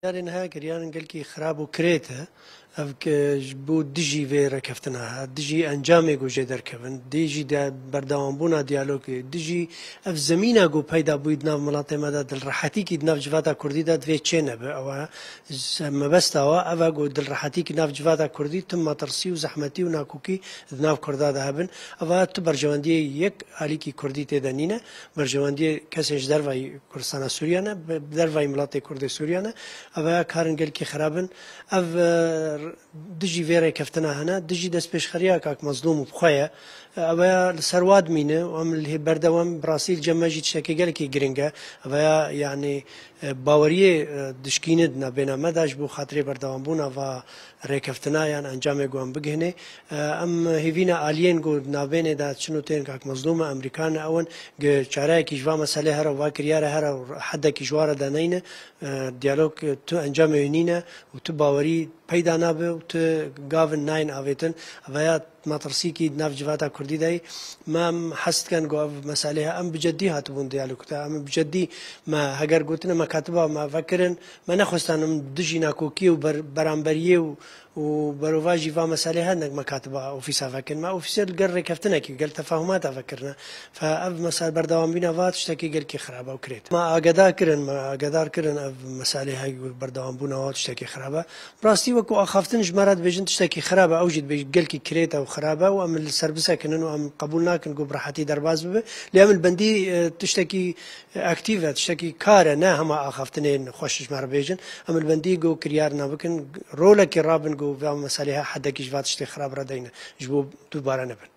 يعني ها كريان قال كي خراب وكريته أفك جبو دجي في ركفتنا دجي أنجامي جو جدر كفن دجي دا بردوام بونا ديالوج دجي أف زمينا جو بيدا بويدنا ملاطي مادا دل راحتي كي دناف جفاتا كردي دا في تشينا أو ما بس توا أفا جو دل راحتي كي دناف جفاتا كردي ثم ترسي وزحمتي وناكوكي دناف كردا دهبن أفا تبرجواندي يك عليكي كردي تدنينا برجواندي كسنج درفاي كردستان سوريانا درفاي ملاطي كردي سوريانا أفا كارن قال كي خرابن أف دجي فيري كفتنا هنا دجي دس بيش خرياك مظلوم بخويا أبا سرواد مينه وعم اللي بردوام براسيل جماجي تشكي قال كي جرينجا أبا يعني باوريه دشكيندنا بين مداش بو خاطري بردوام بونا و ريكفتنا يعني أنجام يقوم بجهنه أم هيفينا آلين جو نابين دا شنو تين كاك مظلومة أمريكان أون شعراء كيجوا مسألة هرا وكريارة هرا حدا كيجوارة دانين ديالوج تو أنجام ينينا وتو باوري پیدا نابه و تو گاون ناین آویتن و ما ترسیکی ناف جواتا کردی دای ما حست کن گاو مسئله ام بجدی هاتبون دیالوگ تا ام بجدی ما هگر گوتن ما کاتبا ما فکرن ما نخواستم دجی ناکوکی و برانبریه و برواجی و مسئله هنگ ما کاتبا اوفیسا فکر ما اوفیسا الجر کفتنا کی قال تفاهمات فکرنا فاف مسألة بردوام بينا وات اشتكي قال كي خرابه وكريت ما اقدار كرن اف مسألة هاي بردوام بونا وات اشتكي خرابه براستي وكو اخافتن جمرات بيجن تشتكي خرابه اوجد بيقال كي كريته وخرابه وام السربسه كنن وام قبولنا كنقول براحتي درباز به لام البندي تشتكي اكتيفه تشتكي كاره نا هما اخافتنين خوش جمر بيجن ام البندي جو كريارنا بكن رولك رابن جو مسألة حدا كي جوات اشتكي خراب ردينا جبو دوباره نبن